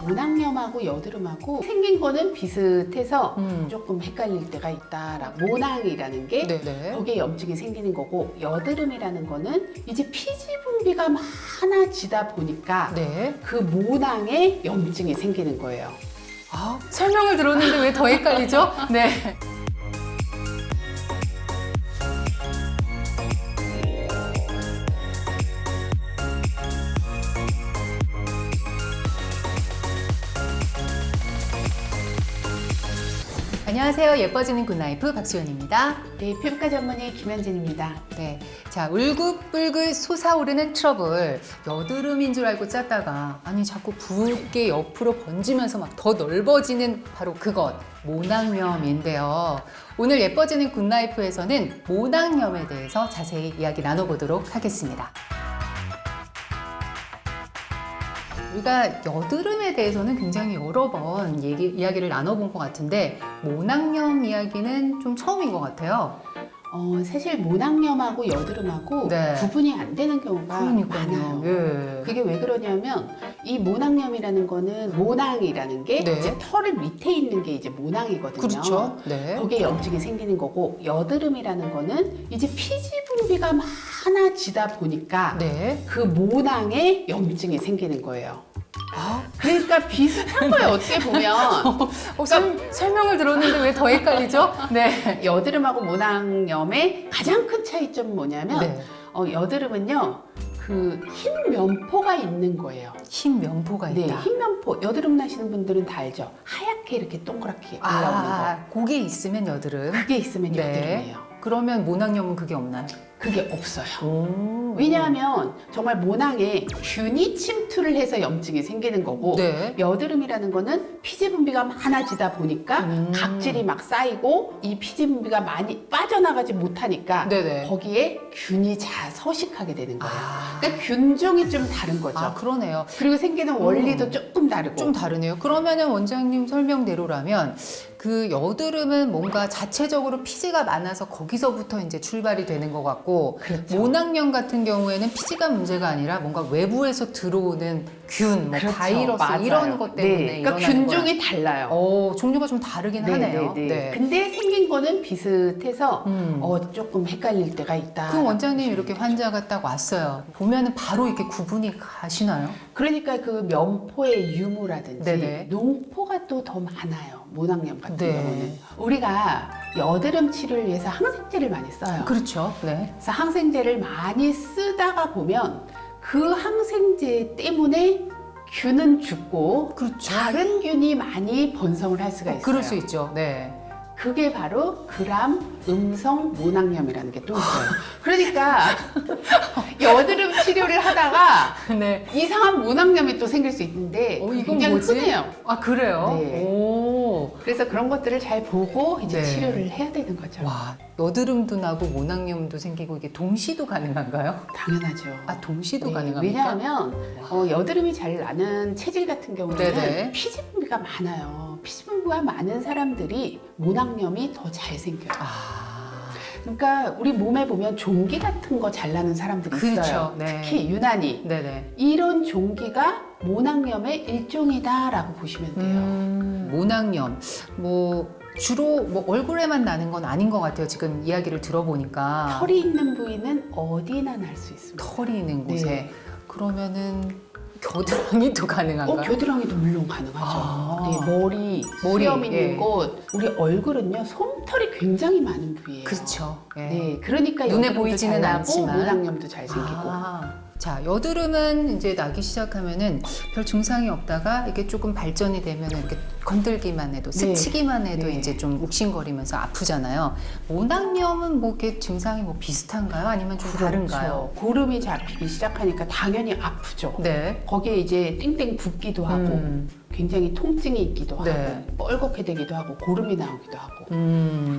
모낭염하고 여드름하고 생긴 거는 비슷해서 조금 헷갈릴 때가 있다라고. 모낭이라는 게 네네. 거기에 염증이 생기는 거고, 여드름이라는 거는 이제 피지 분비가 많아지다 보니까 네. 그 모낭에 염증이 생기는 거예요. 아, 설명을 들었는데 왜 더 헷갈리죠? 네. 안녕하세요. 예뻐지는 굿라이프 박수연입니다. 네, 피부과 전문의 김현진입니다. 네. 자, 울긋불긋 솟아오르는 트러블. 여드름인 줄 알고 짰다가, 아니, 자꾸 붉게 옆으로 번지면서 막 더 넓어지는 바로 그것. 모낭염인데요. 오늘 예뻐지는 굿라이프에서는 모낭염에 대해서 자세히 이야기 나눠보도록 하겠습니다. 우리가 여드름에 대해서는 굉장히 여러 번 이야기를 나눠본 것 같은데 모낭염 이야기는 좀 처음인 것 같아요. 사실 모낭염하고 여드름하고 네. 구분이 안 되는 경우가 많아요. 예. 그게 왜 그러냐면 이 모낭염이라는 거는 모낭이라는 게 네. 이제 털 밑에 있는 게 이제 모낭이거든요. 그렇죠. 네. 거기에 염증이 생기는 거고, 여드름이라는 거는 이제 피지 분비가 많아지다 보니까 네. 그 모낭에 염증이 생기는 거예요. 아, 그러니까 비슷한 거예요, 어떻게 보면. 설명을 들었는데 왜 더 헷갈리죠? 네. 여드름하고 모낭염의 가장 큰 차이점은 뭐냐면 네. 여드름은요, 그 흰 면포가 있는 거예요. 흰 면포가 네, 있다. 흰 면포. 여드름 나시는 분들은 다 알죠? 하얗게 이렇게 동그랗게 올라오는 거. 아, 그게 있으면 여드름. 그게 있으면 네. 여드름이에요. 그러면 모낭염은 그게 없나요? 그게 없어요. 오. 왜냐하면 정말 모낭에 균이 침투를 해서 염증이 생기는 거고, 네. 여드름이라는 거는 피지 분비가 많아지다 보니까 각질이 막 쌓이고 이 피지 분비가 많이 빠져나가지 못하니까 네네. 거기에 균이 서식하게 되는 거예요. 아. 그러니까 균종이 좀 다른 거죠. 아, 그러네요. 그리고 생기는 원리도 조금 다르고. 좀 다르네요. 그러면은 원장님 설명대로라면 그 여드름은 뭔가 자체적으로 피지가 많아서 거기서부터 이제 출발이 되는 것 같고, 그렇죠. 모낭염 같은 경우에는 피지가 문제가 아니라 뭔가 외부에서 들어오는 균, 뭐 그렇죠. 바이러스 맞아요. 이런 것 때문에 네. 그러니까 일어나는 균종이 달라요. 종류가 좀 다르긴 하네요. 네. 근데 생긴 거는 비슷해서 조금 헷갈릴 때가 있다. 그럼 원장님 이렇게 환자가 딱 왔어요. 보면은 바로 이렇게 구분이 가시나요? 그러니까 그 면포의 유무라든지 네네. 농포가 또 더 많아요. 모낭염 같은 네. 경우는. 우리가 여드름 치료를 위해서 항생제를 많이 써요. 그렇죠. 네. 그래서 항생제를 많이 쓰다가 보면 그 항생제 때문에 균은 죽고 그렇죠. 다른 균이 많이 번성을 할 수가 있어요. 그럴 수 있죠. 네. 그게 바로 그람 음성 모낭염이라는 게 또 있어요. 그러니까 여드름 치료를 하다가 네. 이상한 모낭염이 또 생길 수 있는데 이건 굉장히 뭐지? 흔해요. 아, 그래요? 네. 오. 그래서 그런 것들을 잘 보고 이제 네. 치료를 해야 되는 거죠. 와, 여드름도 나고 모낭염도 생기고 이게 동시도 가능한가요? 당연하죠. 아, 동시도 네, 가능합니까? 왜냐하면 여드름이 잘 나는 체질 같은 경우는 네네. 피지 분비가 많아요. 피지 분비가 많은 사람들이 모낭염이 더 잘 생겨요. 아, 그러니까 우리 몸에 보면 종기 같은 거 잘 나는 사람들이 있어요. 그렇죠. 네. 특히 유난히 네네. 이런 종기가 모낭염의 일종이다라고 보시면 돼요. 모낭염, 뭐 주로 뭐 얼굴에만 나는 건 아닌 것 같아요. 지금 이야기를 들어보니까 털이 있는 부위는 어디나 날 수 있습니다. 털이 있는 곳에 네. 그러면은 겨드랑이도 가능한가요? 겨드랑이도 물론 가능하죠. 아. 네, 머리, 머리, 수염 있는 예. 곳. 우리 얼굴은요, 솜털이 굉장히 많은 부위예요. 그렇죠. 예. 네, 그러니까 눈에 여드름도 보이지는 잘 나고 않지만. 모낭염도 잘 생기고. 자, 여드름은 이제 나기 시작하면은 별 증상이 없다가 이게 조금 발전이 되면 이렇게 건들기만 해도, 네. 스치기만 해도 네. 이제 좀 욱신거리면서 아프잖아요. 모낭염은 뭐 이렇게 증상이 뭐 비슷한가요? 아니면 좀 다른가요? 그렇죠. 고름이 잡히기 시작하니까 당연히 아프죠. 네. 거기에 이제 땡땡 붓기도 하고 굉장히 통증이 있기도 네. 하고 뻘겋게 되기도 하고 고름이 나오기도 하고.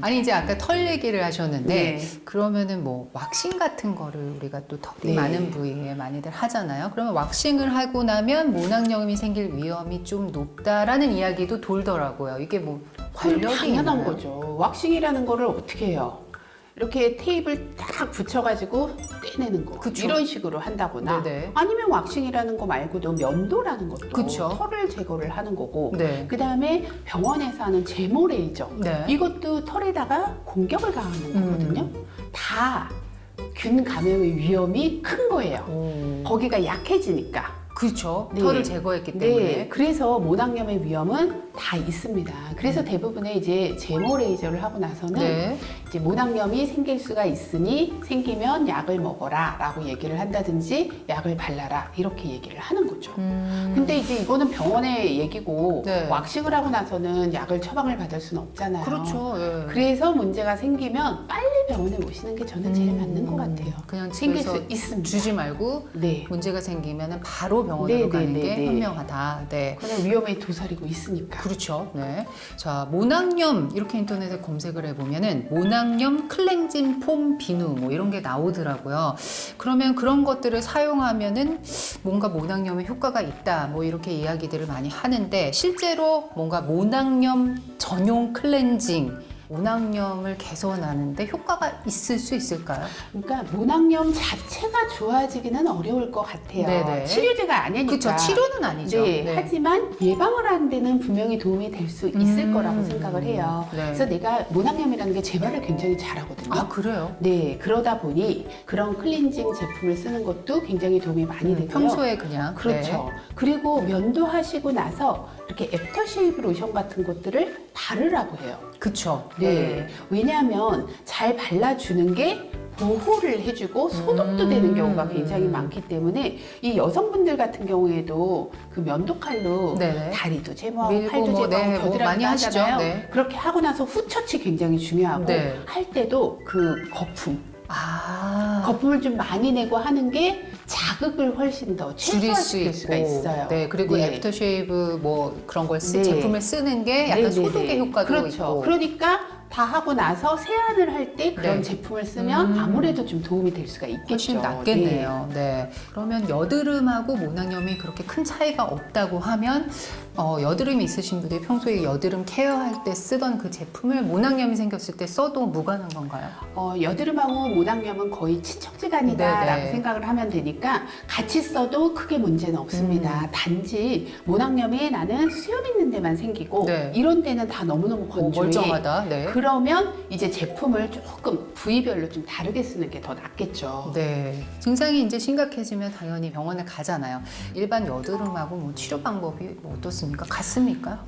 아니 이제 아까 털 얘기를 하셨는데 네. 그러면은 뭐 왁싱 같은 거를 우리가 또 털이 네. 많은 부위에 많이들 하잖아요. 그러면 왁싱을 하고 나면 모낭염이 생길 위험이 좀 높다라는 이야기도 돌더라고요. 이게 뭐 관련이 당연한 있나요? 거죠. 왁싱이라는 거를 어떻게 해요? 이렇게 테이프를 딱 붙여가지고 떼내는 거. 그쵸. 이런 식으로 한다거나 네네. 아니면 왁싱이라는 거 말고도 면도라는 것도 그쵸. 털을 제거를 하는 거고 네. 그 다음에 병원에서 하는 제모 레이저 네. 이것도 털에다가 공격을 가하는 거거든요. 다 균 감염의 위험이 큰 거예요. 오. 거기가 약해지니까. 그렇죠. 네. 털을 제거했기 때문에. 네, 그래서 모낭염의 위험은 다 있습니다. 그래서 대부분의 이제 제모 레이저를 하고 나서는 네. 이제 모낭염이 생길 수가 있으니 생기면 약을 먹어라라고 얘기를 한다든지 약을 발라라 이렇게 얘기를 하는 거죠. 근데 이제 이거는 병원의 얘기고 네. 왁싱을 하고 나서는 약을 처방을 받을 수는 없잖아요. 그렇죠. 예. 그래서 문제가 생기면 빨리 병원에 오시는 게 저는 제일 맞는 것 같아요. 그냥 생길 집에서 수 있습니다. 주지 말고 네. 문제가 생기면 바로 병원으로 네, 가는 네, 게 네, 네. 현명하다. 네. 그냥 위험에 도사리고 있으니까. 그렇죠. 네. 자, 모낭염 이렇게 인터넷에 검색을 해보면은 모낭염 클렌징 폼 비누 뭐 이런 게 나오더라고요. 그러면 그런 것들을 사용하면은 뭔가 모낭염에 효과가 있다 뭐 이렇게 이야기들을 많이 하는데 실제로 뭔가 모낭염 전용 클렌징 모낭염을 개선하는데 효과가 있을 수 있을까요? 그러니까 모낭염 자체가 좋아지기는 어려울 것 같아요. 네네. 치료제가 아니니까. 그렇죠. 치료는 아니죠. 네, 하지만 예방을 하는 데는 분명히 도움이 될 수 있을 거라고 음. 생각을 해요. 네. 그래서 내가 모낭염이라는 게 재발을 굉장히 잘하거든요. 아, 그래요? 네, 그러다 보니 그런 클렌징 제품을 쓰는 것도 굉장히 도움이 많이 되고요. 평소에 그냥 그렇죠. 그리고 면도하시고 나서 이렇게 애프터쉐이브 로션 같은 것들을 바르라고 해요. 그렇죠. 네. 왜냐하면 잘 발라주는 게 보호를 해주고 소독도 되는 경우가 굉장히 많기 때문에 이 여성분들 같은 경우에도 그 면도칼로 네네. 다리도 제모하고 밀고 팔도 뭐, 제모하고 네, 뭐 겨드랑이도 많이 하시죠. 하잖아요. 네. 그렇게 하고 나서 후처치 굉장히 중요하고 네. 할 때도 그 거품 아. 거품을 좀 많이 내고 하는 게 자극을 훨씬 더 줄일 수 최소화시킬 있고, 수가 있어요. 네, 그리고 네. 애프터쉐이브 뭐 그런 걸 네. 제품을 쓰는 게 약간 네네네. 소독의 효과도 그렇죠. 있고. 그러니까 다 하고 나서 세안을 할 때 그런 네. 제품을 쓰면 아무래도 좀 도움이 될 수가 있겠죠. 훨씬 낫겠네요. 네. 그러면 여드름하고 모낭염이 그렇게 큰 차이가 없다고 하면 여드름이 있으신 분들이 평소에 여드름 케어할 때 쓰던 그 제품을 모낭염이 생겼을 때 써도 무관한 건가요? 여드름하고 모낭염은 거의 친척지간이다라고 네네. 생각을 하면 되니까 같이 써도 크게 문제는 없습니다. 단지 모낭염이 나는 수염 있는 데만 생기고 네. 이런 데는 다 너무너무 뭐 건조해. 멀쩡하다. 네. 그러면 이제 제품을 조금 부위별로 좀 다르게 쓰는 게 더 낫겠죠. 네. 증상이 이제 심각해지면 당연히 병원을 가잖아요. 일반 여드름하고 뭐 치료 방법이 뭐 어떻습니까? 같습니까?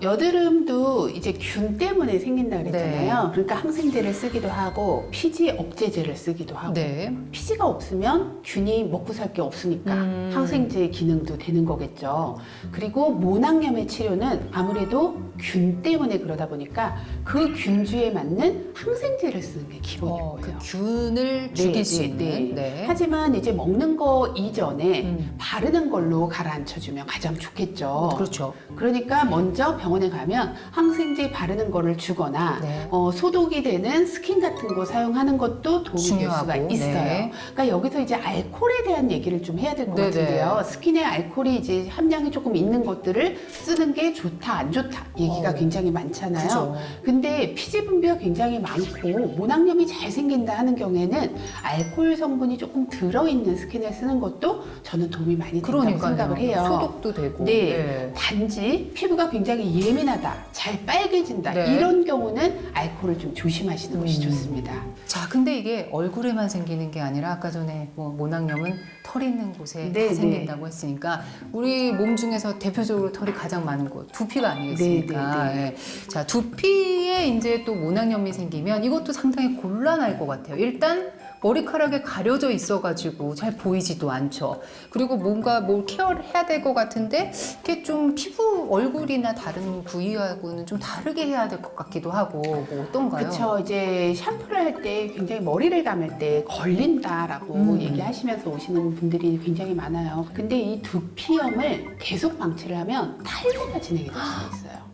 여드름도 이제 균 때문에 생긴다 그랬잖아요. 네. 그러니까 항생제를 쓰기도 하고 피지 억제제를 쓰기도 하고 네. 피지가 없으면 균이 먹고 살 게 없으니까 항생제 기능도 되는 거겠죠. 그리고 모낭염의 치료는 아무래도 균 때문에 그러다 보니까 그 균주에 맞는 항생제를 쓰는 게 기본인 거예요. 그 균을 죽일 수 있는. 네. 하지만 이제 먹는 거 이전에 음. 바르는 걸로 가라앉혀주면 가장 좋겠죠. 그렇죠. 그러니까 먼저 병원에 가면 항생제 바르는 거를 주거나 네. 소독이 되는 스킨 같은 거 사용하는 것도 도움이 중요하고, 될 수가 있어요. 네. 그러니까 여기서 이제 알코올에 대한 얘기를 좀 해야 될 것 네네. 같은데요. 스킨에 알코올이 이제 함량이 조금 있는 것들을 쓰는 게 좋다, 안 좋다 얘기가 굉장히 많잖아요. 그죠. 근데 피지 분비가 굉장히 많고 모낭염이 잘 생긴다 하는 경우에는 알코올 성분이 조금 들어있는 스킨을 쓰는 것도 저는 도움이 많이 된다고 생각을 해요. 소독도 되고. 네. 단지 피부가 굉장히 예민하다, 잘 빨개진다 네. 이런 경우는 알코올을 좀 조심하시는 것이 좋습니다. 자, 근데 이게 얼굴에만 생기는 게 아니라 아까 전에 뭐 모낭염은 털 있는 곳에 네, 다 생긴다고 했으니까 우리 몸 중에서 대표적으로 털이 가장 많은 곳 두피가 아니겠습니까? 네, 네, 네. 예. 자, 두피에 이제 또 모낭염이 생기면 이것도 상당히 곤란할 것 같아요. 일단 머리카락에 가려져 있어가지고 잘 보이지도 않죠. 그리고 뭔가 뭘 케어를 해야 될 것 같은데 이게 좀 피부 얼굴이나 다른 부위하고는 좀 다르게 해야 될 것 같기도 하고 뭐 어떤가요? 그렇죠. 이제 샴푸를 할 때 굉장히 머리를 감을 때 걸린다라고 얘기하시면서 오시는 분들이 굉장히 많아요. 근데 이 두피염을 계속 방치를 하면 탈모가 진행이 될 수가 있어요.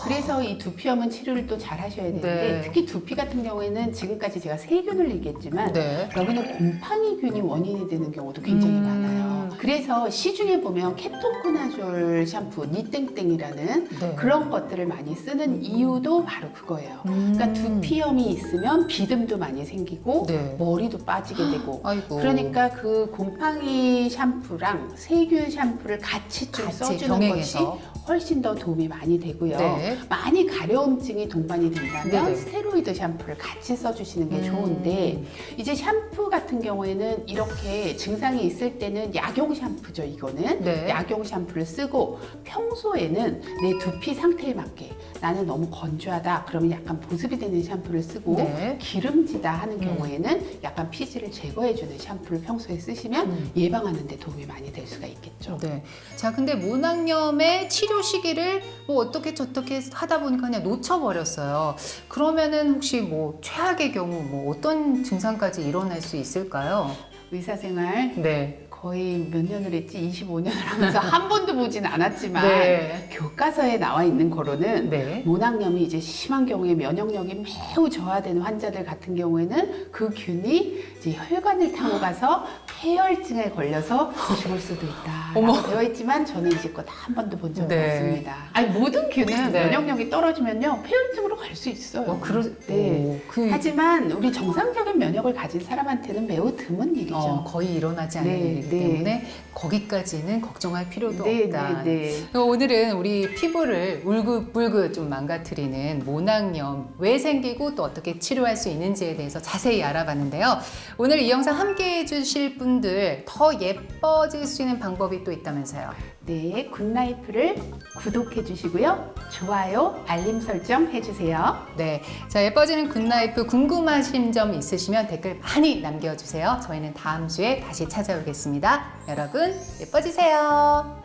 그래서 이 두피염은 치료를 또 잘 하셔야 되는데 네. 특히 두피 같은 경우에는 지금까지 제가 세균을 얘기했지만 네. 여기는 곰팡이균이 원인이 되는 경우도 굉장히 많아요. 그래서 시중에 보면 케토코나졸 샴푸, 니땡땡이라는 네. 그런 것들을 많이 쓰는 이유도 바로 그거예요. 그러니까 두피염이 있으면 비듬도 많이 생기고 네. 머리도 빠지게 되고 아이고. 그러니까 그 곰팡이 샴푸랑 세균 샴푸를 같이 좀 같이 써주는 병행해서. 것이 훨씬 더 도움이 많이 되고요. 네. 많이 가려움증이 동반이 된다면 네네. 스테로이드 샴푸를 같이 써주시는 게 좋은데 이제 샴푸 같은 경우에는 이렇게 증상이 있을 때는 약용 샴푸죠. 이거는 네. 약용 샴푸를 쓰고 평소에는 내 두피 상태에 맞게 나는 너무 건조하다 그러면 약간 보습이 되는 샴푸를 쓰고 네. 기름지다 하는 경우에는 약간 피지를 제거해주는 샴푸를 평소에 쓰시면 예방하는 데 도움이 많이 될 수가 있겠죠. 네. 자, 근데 모낭염의 치료 시기를 뭐 어떻게 저떻게 하다 보니까 그냥 놓쳐버렸어요. 그러면은 혹시 뭐 최악의 경우 뭐 어떤 증상까지 일어날 수 있을까요? 의사생활 네. 거의 몇 년을 했지? 25년을 하면서 한 번도 보진 않았지만 네. 교과서에 나와 있는 거로는 네. 모낭염이 이제 심한 경우에 면역력이 매우 저하된 환자들 같은 경우에는 그 균이 이제 혈관을 타고 가서 폐혈증에 걸려서 죽을 수도 있다. 어머. 되어 있지만 저는 이제껏 한 번도 본 적이 네. 없습니다. 아니 모든 균은 네. 면역력이 떨어지면요 폐혈증으로 갈 수 있어요. 네. 하지만 우리 정상적인 면역을 가진 사람한테는 매우 드문 일이죠. 거의 일어나지 않는 네, 일이기 네. 때문에 거기까지는 걱정할 필요도 네, 없다. 네. 오늘은 우리 피부를 울긋불긋 좀 망가뜨리는 모낭염 왜 생기고 또 어떻게 치료할 수 있는지에 대해서 자세히 알아봤는데요. 오늘 이 영상 함께 해주실 분들 더 예뻐질 수 있는 방법이 또 있다면서요. 네, 굿라이프를 구독해 주시고요. 좋아요, 알림 설정 해주세요. 네, 자 예뻐지는 굿라이프 궁금하신 점 있으시면 댓글 많이 남겨주세요. 저희는 다음 주에 다시 찾아오겠습니다. 여러분 예뻐지세요.